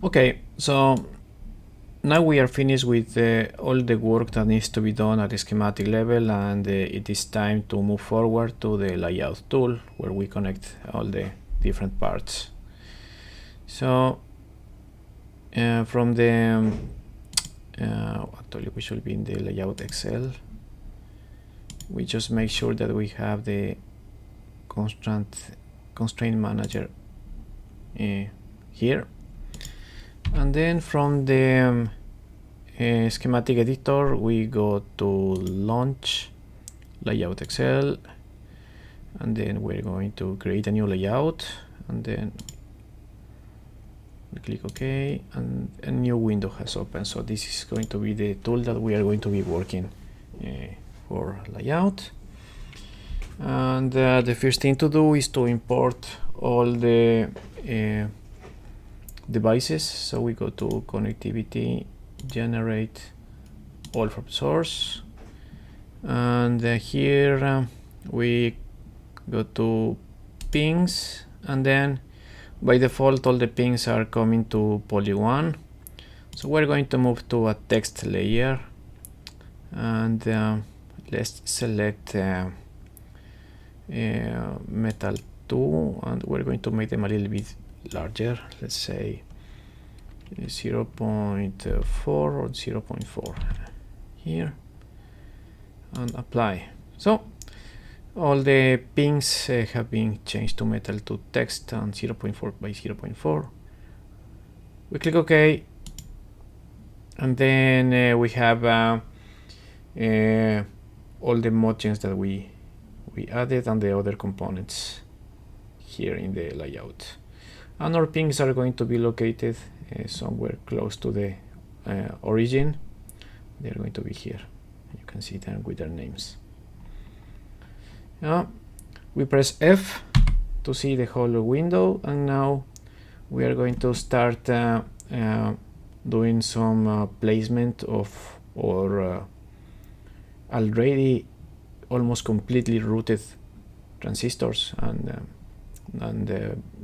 Okay, so now we are finished with all the work that needs to be done at the schematic level, and it is time to move forward to the layout tool where we connect all the different parts. So from the actually we should be in the layout Excel. We just make sure that we have the constraint manager here, and then from the schematic editor we go to launch layout Excel, and then we're going to create a new layout, and then we click OK, and a new window has opened. So this is going to be the tool that we are going to be working for layout. And the first thing to do is to import all the devices. So we go to connectivity, generate all from source, and here we go to pings, and then by default all the pings are coming to poly1. So we're going to move to a text layer, and let's select metal 2, and we're going to make them a little bit larger. Let's say 0.4 or 0.4 here, and apply. So all the pings have been changed to metal to text and 0.4 by 0.4. We click OK, and then we have all the modgens that we added and the other components here in the layout. And our pings are going to be located somewhere close to the origin. They're going to be here. You can see them with their names. We press F to see the whole window, and now we are going to start doing some placement of our already almost completely routed transistors and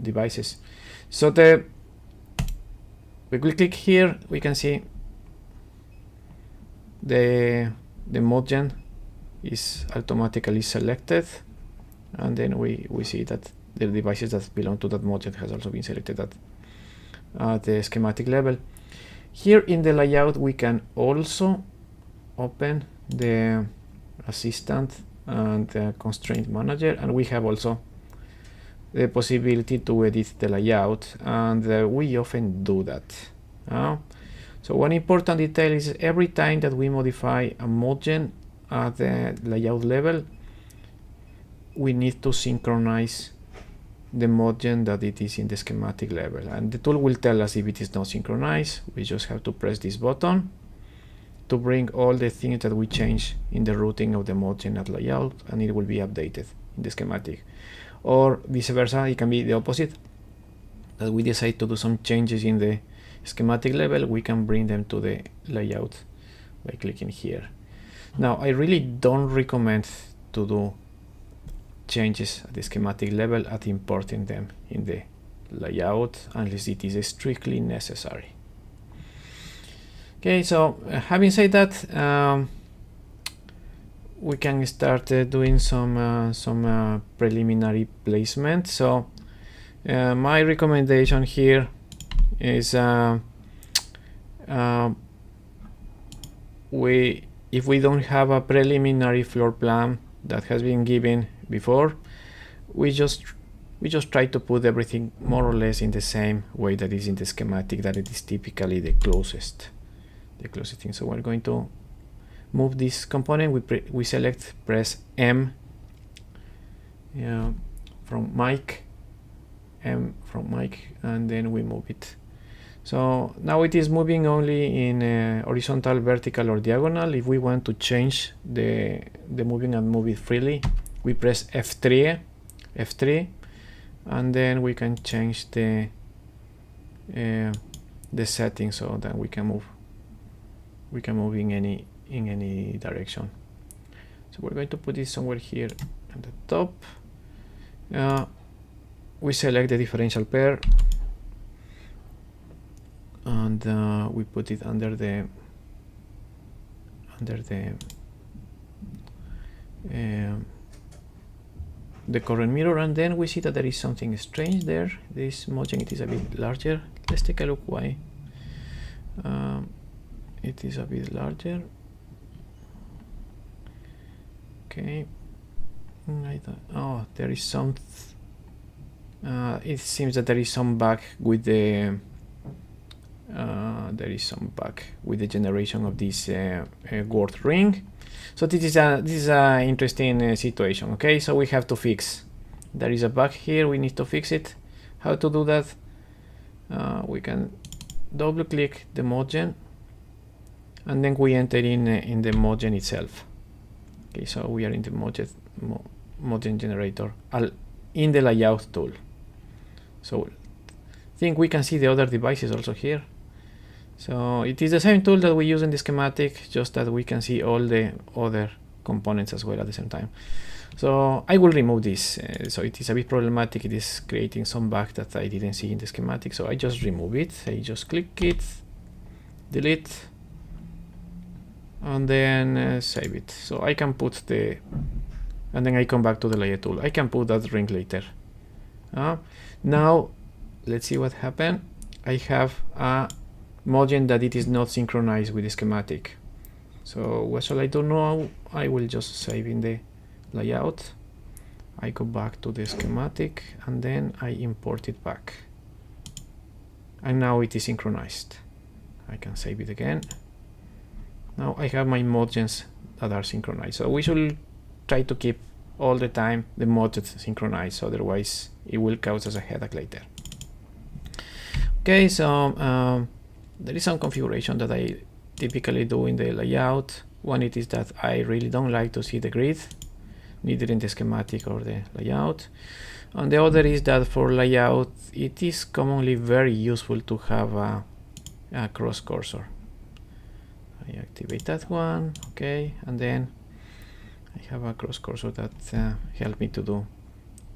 devices. So we will click here, we can see the modgen is automatically selected, and then we see that the devices that belong to that modgen has also been selected at the schematic level. Here in the layout we can also open the assistant and the constraint manager, and we have also the possibility to edit the layout, and we often do that. So one important detail is every time that we modify a modgen at the layout level, we need to synchronize the modgen that it is in the schematic level, and the tool will tell us if it is not synchronized. We just have to press this button to bring all the things that we change in the routing of the modgen at layout, and it will be updated in the schematic. Or vice versa, it can be the opposite, that we decide to do some changes in the schematic level, we can bring them to the layout by clicking here. Now I really don't recommend to do changes at the schematic level at importing them in the layout unless it is strictly necessary. Okay, so having said that, we can start doing some preliminary placement. So my recommendation here is if we don't have a preliminary floor plan that has been given before, we just try to put everything more or less in the same way that is in the schematic, that it is typically the closest thing. So we're going to move this component. We select, press M from mic, and then we move it. So now it is moving only in horizontal, vertical, or diagonal. If we want to change the moving and move it freely, we press F3, and then we can change the settings so that we can move in any direction. So we're going to put this somewhere here at the top. We select the differential pair, and we put it under the current mirror, and then we see that there is something strange there. This modgen, it is a bit larger. Let's take a look why it is a bit larger. Okay. Oh, there is some it seems that there is some bug with the generation of this word ring. So this is a interesting situation. Okay, so we have to fix. There is a bug here. We need to fix it. How to do that? We can double click the modgen, and then we enter in the modgen itself. Okay, so we are in the modgen generator in the layout tool. So I think we can see the other devices also here. So it is the same tool that we use in the schematic, just that we can see all the other components as well at the same time. So I will remove this. So it is a bit problematic. It is creating some bug that I didn't see in the schematic. So I just remove it. I just click it, delete, and then save it. So I can put and then I come back to the layer tool. I can put that ring later. Now let's see what happened. I have a modgen that it is not synchronized with the schematic. So what shall I do now? I will just save in the layout. I go back to the schematic, and then I import it back. And now it is synchronized. I can save it again. Now I have my modgens that are synchronized. So we should try to keep all the time the modgens synchronized, otherwise it will cause us a headache later. Okay, so there is some configuration that I typically do in the layout. One, it is that I really don't like to see the grid, neither in the schematic or the layout. And the other is that for layout, it is commonly very useful to have a cross cursor. I activate that one, okay, and then I have a cross cursor that helps me to do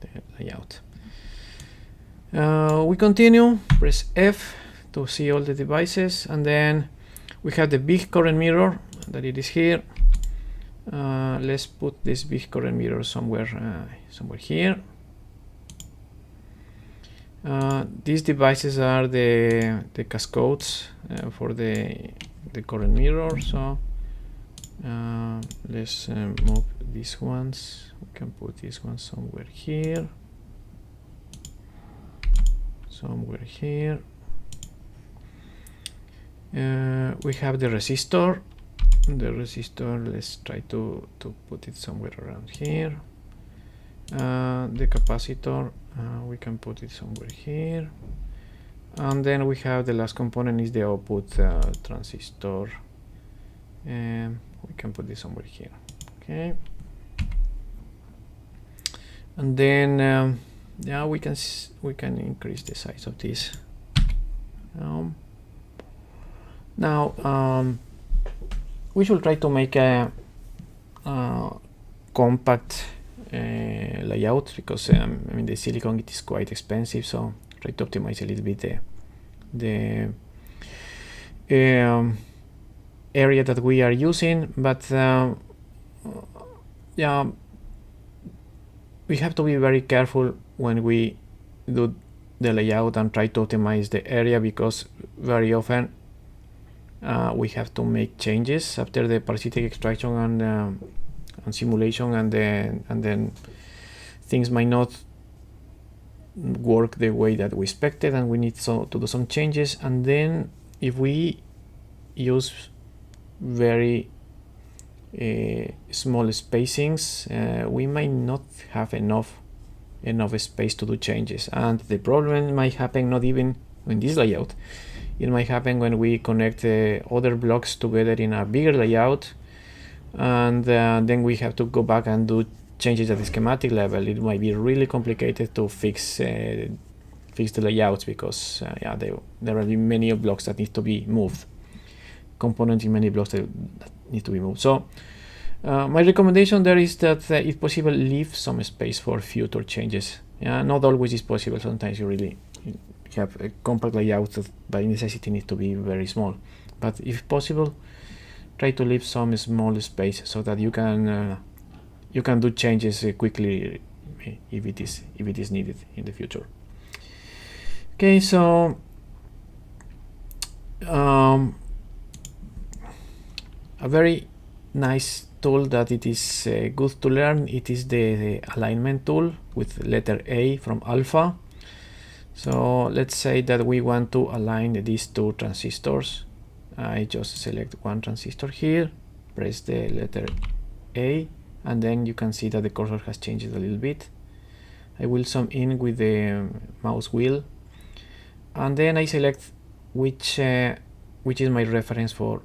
the layout. We continue, press F to see all the devices, and then we have the big current mirror that it is here. Let's put this big current mirror somewhere here. These devices are the cascodes for the current mirror. So let's move these ones. We can put this one somewhere here. We have the resistor. Let's try to put it somewhere around here. The capacitor, we can put it somewhere here. And then we have the last component is the output transistor. We can put this somewhere here. Okay. And then yeah, we can increase the size of this. Now we should try to make a compact layout, because I mean the silicon, it is quite expensive, so try to optimize a little bit the area that we are using. But yeah, we have to be very careful when we do the layout and try to optimize the area, because very often we have to make changes after the parasitic extraction and simulation, and then things might not work the way that we expected, and we need to do some changes. And then if we use very small spacings, we might not have enough space to do changes, and the problem might happen not even in this layout. It might happen when we connect other blocks together in a bigger layout, and then we have to go back and do changes at the schematic level. It might be really complicated to fix the layouts, because yeah, there will be many blocks that need to be moved, components in many blocks that need to be moved. So my recommendation there is that if possible, leave some space for future changes. Yeah, not always is possible. Sometimes you really have a compact layout that by necessity needs to be very small. But if possible, try to leave some small space so that you can do changes quickly if it is needed in the future. Okay, so a very nice tool that it is good to learn, it is the alignment tool with letter A from alpha. So let's say that we want to align these two transistors. I just select one transistor here, press the letter A, and then you can see that the cursor has changed a little bit. I will zoom in with the mouse wheel, and then I select which is my reference for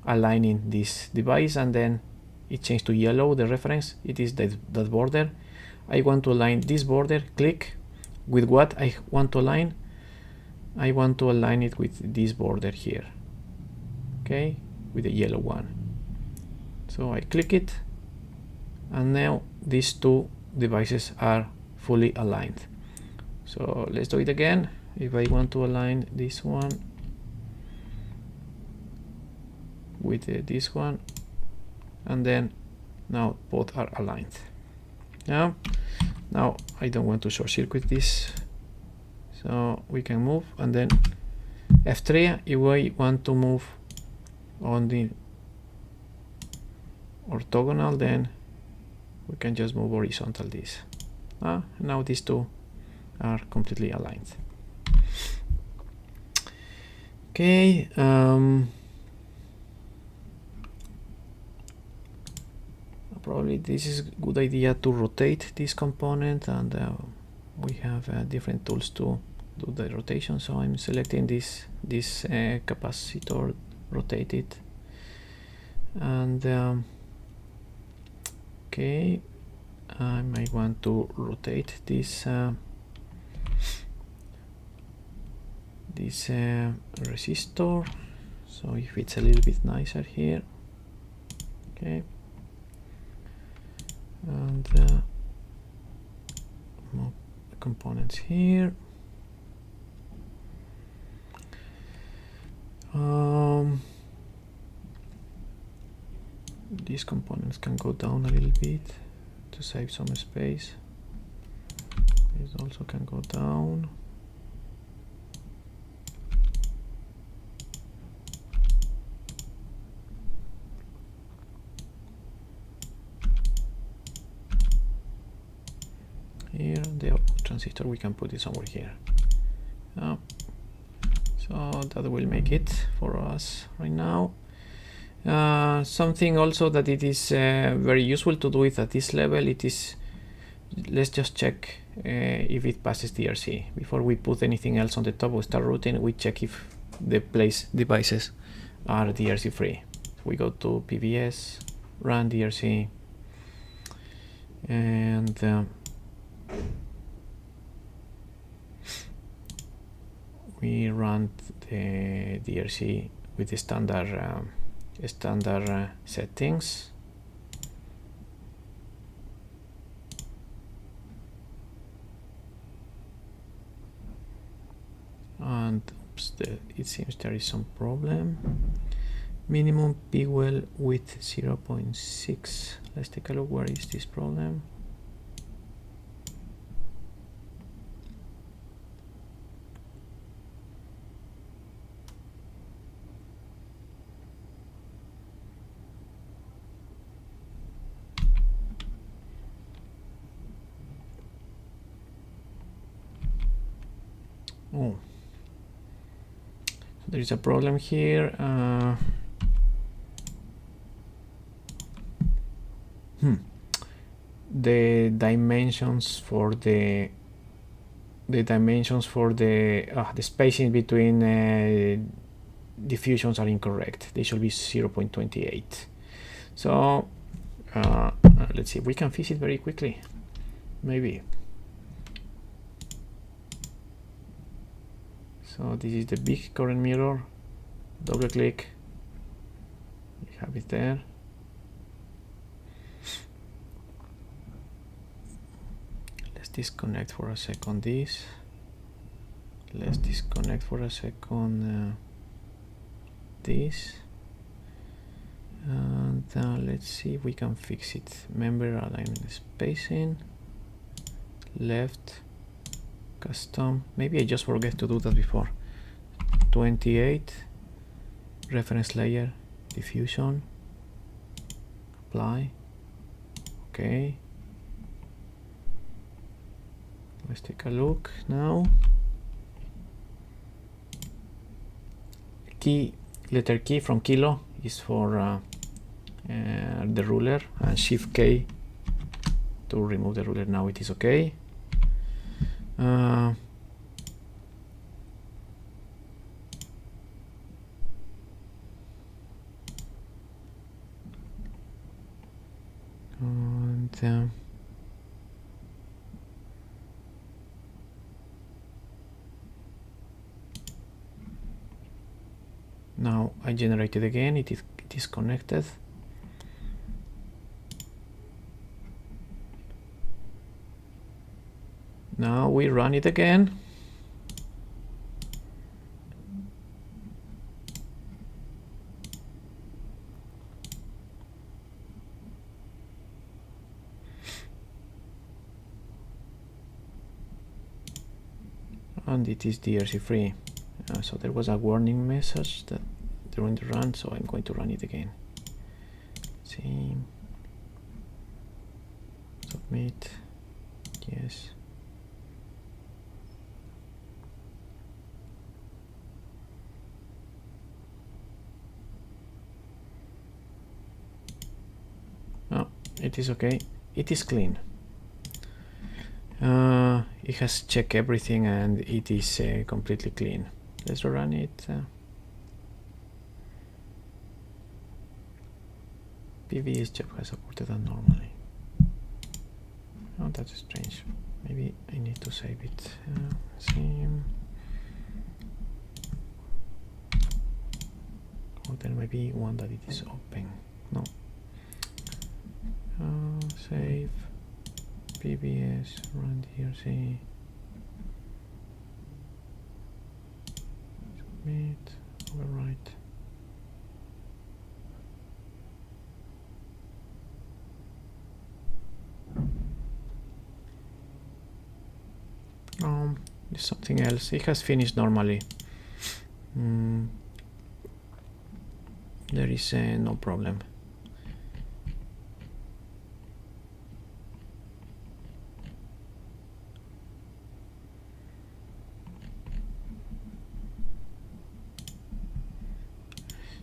aligning this device, and then it changed to yellow, the reference. It is that border. I want to align this border, click. With what I want to align? I want to align it with this border here, okay, with the yellow one. So I click it, and now these two devices are fully aligned. So let's do it again. If I want to align this one with this one, and then now both are aligned. Now I don't want to short circuit this, so we can move, and then F3 if we want to move on the orthogonal, then we can just move horizontal this. Now these two are completely aligned. Okay, probably this is a good idea to rotate this component, and we have different tools to do the rotation. So I'm selecting this capacitor, rotate it, and okay, I might want to rotate this resistor, so if it's a little bit nicer here. Okay, and more components here. These components can go down a little bit to save some space. These also can go down. Here, the output transistor, we can put it somewhere here. So that will make it for us right now. Something also that it is very useful to do it at this level, it is, let's just check if it passes DRC. Before we put anything else on the top, we start routing, we check if the place devices are DRC free. We go to PBS, run DRC, and we run the DRC with the standard settings. And oops, it seems there is some problem. Minimum P-well with 0.6. Let's take a look. Where is this problem? Oh, there is a problem here. The dimensions for the spacing between diffusions are incorrect. They should be 0.28. So let's see if we can fix it very quickly. Maybe. So this is the big current mirror. Double click. We have it there. Let's disconnect for a second this. Let's disconnect for a second this, and let's see if we can fix it. Member alignment spacing, left, custom. Maybe I just forget to do that before. 28, reference layer, diffusion, apply. Okay, let's take a look now. Letter key from kilo is for the ruler, and shift K to remove the ruler. Now it is okay. And now I generate it again. It is connected. Now we run it again. And it is DRC free. So there was a warning message that during the run, so I'm going to run it again. Let's see. Submit. Yes. Oh, it is okay. It is clean. It has checked everything and it is completely clean. Let's run it. PVS job has supported that normally. Oh, that's strange. Maybe I need to save it. See. Or there may be one that it is open. No. Save. PBS, run DRC. Submit, overwrite. There's something else. It has finished normally. There is no problem.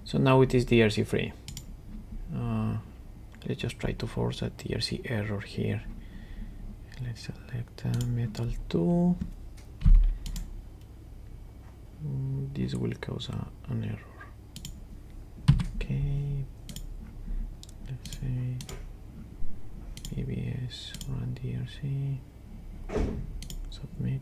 So now it is DRC free. Let's just try to force a DRC error here. Let's select metal 2. This will cause an error. Okay. Let's say PBS run DRC. Submit.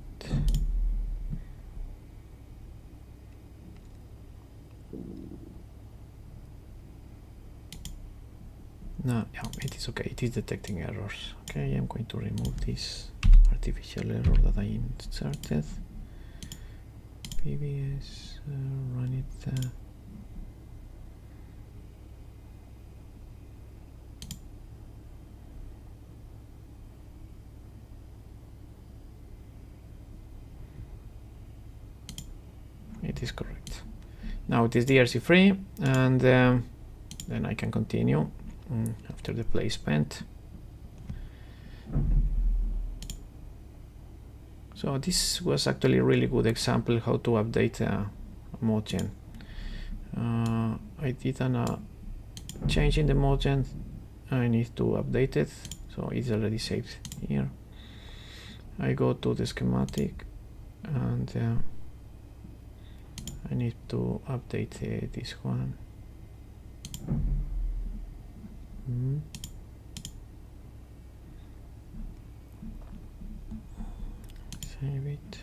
No, yeah, it is okay. It is detecting errors. Okay, I'm going to remove this artificial error that I inserted. PBS, run it. It is correct. Now it is DRC free, and then I can continue after the placement. So this was actually a really good example how to update a modgen. I did a change in the modgen. I need to update it, so it's already saved here. I go to the schematic and I need to update this one. Save it.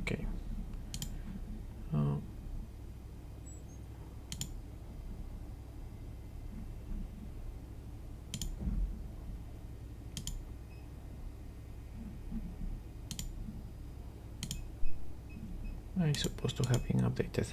Okay, It's supposed to have been updated.